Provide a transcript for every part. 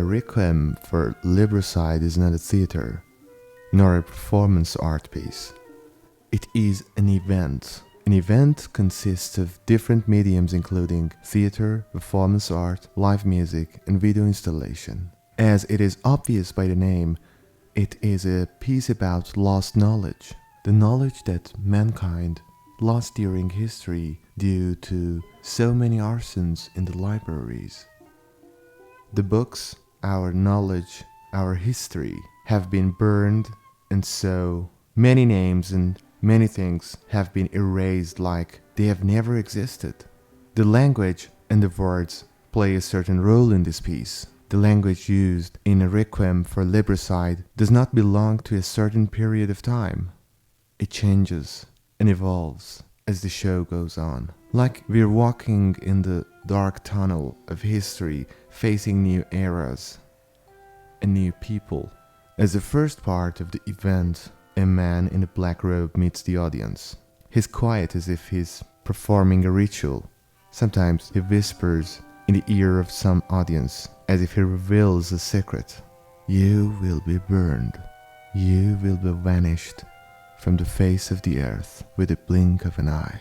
Requiem for Libricide is not a theater, nor a performance art piece. It is an event. An event consists of different mediums including theater, performance art, live music, and video installation. As it is obvious by the name, it is a piece about lost knowledge. The knowledge that mankind lost during history due to so many arsons in the libraries. The books, our knowledge, our history have been burned, and so many names and many things have been erased like they have never existed. The language and the words play a certain role in this piece. The language used in a Requiem for Libricide does not belong to a certain period of time. It changes and evolves as the show goes on. Like we're walking in the dark tunnel of history, facing new eras and new people. As the first part of the event, a man in a black robe meets the audience. He's quiet as if he's performing a ritual. Sometimes he whispers in the ear of some audience as if he reveals a secret. You will be burned. You will be vanished from the face of the earth with a blink of an eye.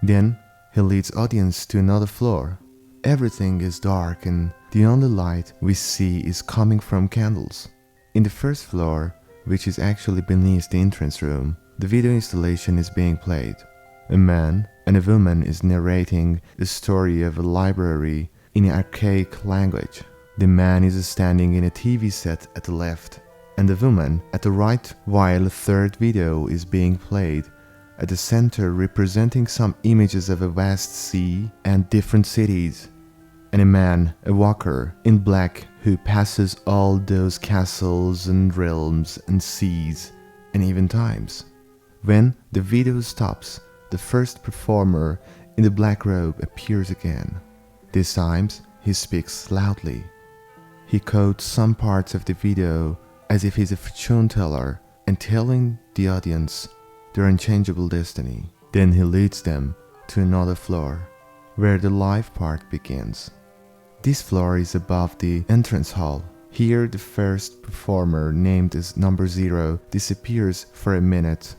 Then he leads audience to another floor. Everything is dark and the only light we see is coming from candles. In the first floor, which is actually beneath the entrance room, the video installation is being played. A man and a woman is narrating the story of a library in an archaic language. The man is standing in a TV set at the left, and the woman at the right, while a third video is being played at the center representing some images of a vast sea and different cities, and a man, a walker in black, who passes all those castles and realms and seas and even times. When the video stops, the first performer in the black robe appears again. This time he speaks loudly. He quotes some parts of the video as if he's a fortune teller and telling the audience their unchangeable destiny. Then he leads them to another floor where the live part begins. This floor is above the entrance hall. Here the first performer, named as number 0, disappears for a minute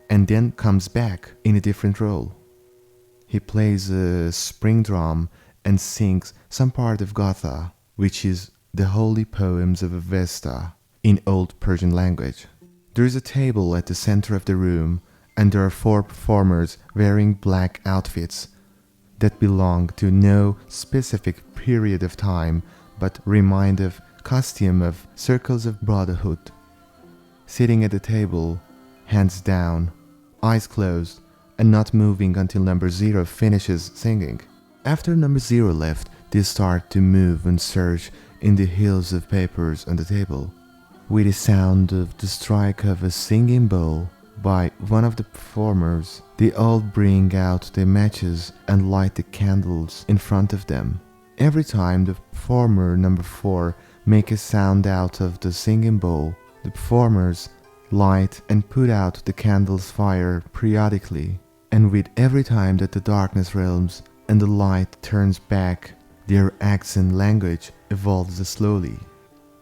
and then comes back in a different role. He plays a spring drum and sings some part of Gatha, which is the holy poems of Avesta in Old Persian language. There is a table at the center of the room, and there are 4 performers wearing black outfits that belong to no specific period of time but remind of costume of circles of brotherhood. Sitting at the table, hands down, eyes closed, and not moving until number 0 finishes singing. After number 0 left, they start to move and search in the hills of papers on the table. With the sound of the strike of a singing bowl by one of the performers, they all bring out their matches and light the candles in front of them. Every time the performer number 4 make a sound out of the singing bowl, the performers light and put out the candle's fire periodically, and with every time that the darkness realms and the light turns back, their accent language evolves slowly.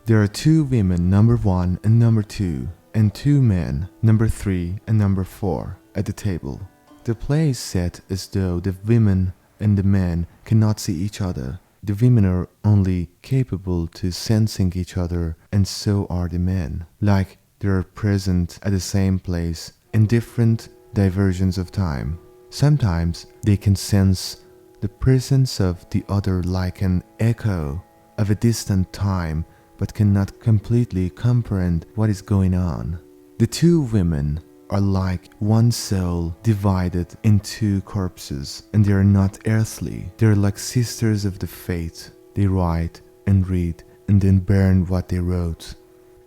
There are 2 women, number 1 and number 2, and 2 men, number 3 and number 4, at the table. The play is set as though the women and the men cannot see each other. The women are only capable to sensing each other, and so are the men, like they are present at the same place in different diversions of time. Sometimes they can sense the presence of the other like an echo of a distant time, but cannot completely comprehend what is going on. The 2 women are like one soul divided in 2 corpses, and they are not earthly. They are like sisters of the faith. They write and read and then burn what they wrote.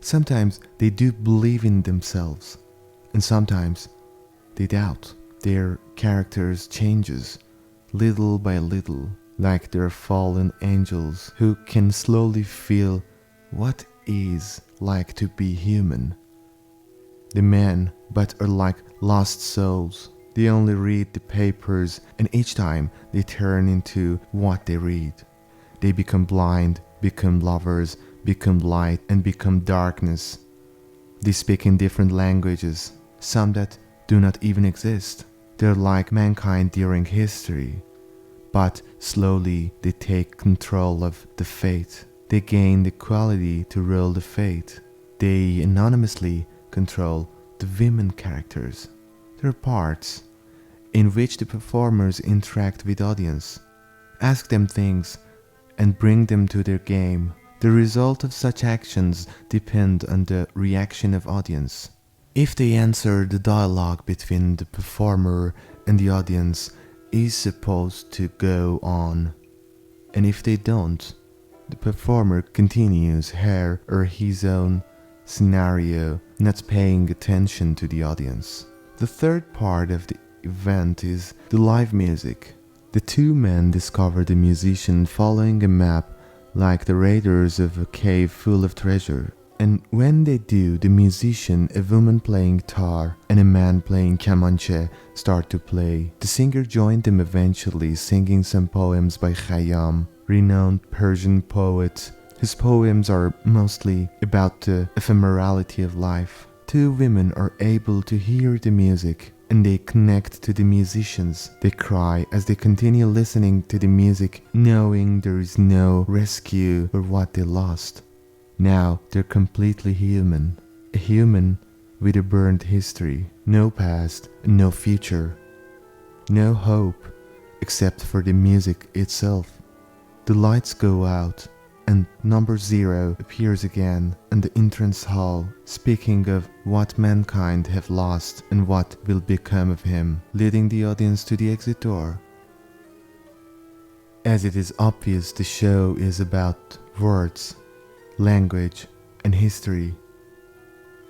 Sometimes they do believe in themselves, and sometimes they doubt. Their characters changes little by little, like they're fallen angels who can slowly feel what is like to be human. The men but are like lost souls. They only read the papers, and each time they turn into what they read. They become blind, become lovers, become light, and become darkness. They speak in different languages, some that do not even exist. They're like mankind during history, but slowly they take control of the fate. They gain the quality to rule the fate. They anonymously control the women characters. Their parts in which the performers interact with audience, ask them things, and bring them to their game. The result of such actions depend on the reaction of audience. If they answer, the dialogue between the performer and the audience is supposed to go on, and if they don't, the performer continues her or his own scenario, not paying attention to the audience. The third part of the event is the live music. The two men discover the musician following a map like the raiders of a cave full of treasure. And when they do, the musician, a woman playing tar and a man playing kamanche, start to play. The singer joined them eventually, singing some poems by Khayyam, renowned Persian poet. His poems are mostly about the ephemerality of life. Two women are able to hear the music, and they connect to the musicians. They cry as they continue listening to the music, knowing there is no rescue for what they lost. Now they're completely human. A human with a burned history, no past and no future. No hope except for the music itself. The lights go out and number 0 appears again in the entrance hall, speaking of what mankind have lost and what will become of him, leading the audience to the exit door. As it is obvious, the show is about words, language, and history.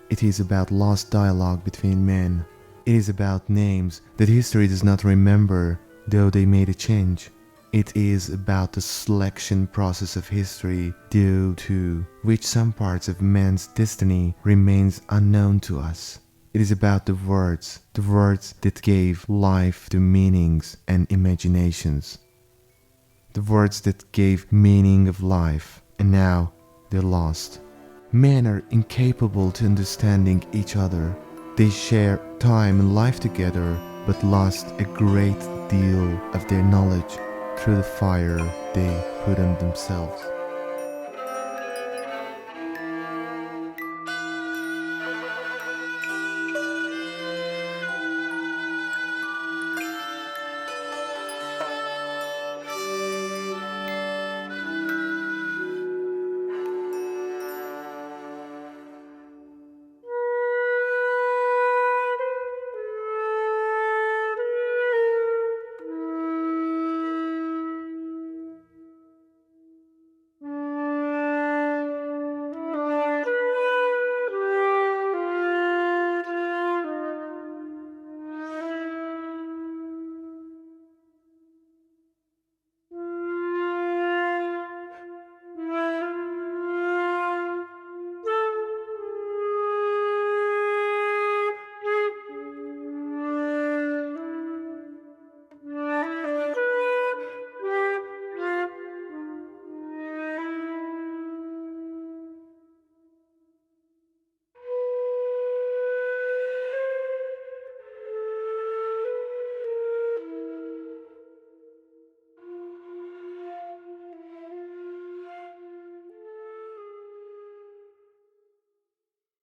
It is about lost dialogue between men. It is about names that history does not remember, though they made a change. It is about the selection process of history, due to which some parts of man's destiny remains unknown to us. It is about the words that gave life to meanings and imaginations. The words that gave meaning of life, and now they're lost. Men are incapable to understanding each other. They share time and life together, but lost a great deal of their knowledge through the fire they put on themselves.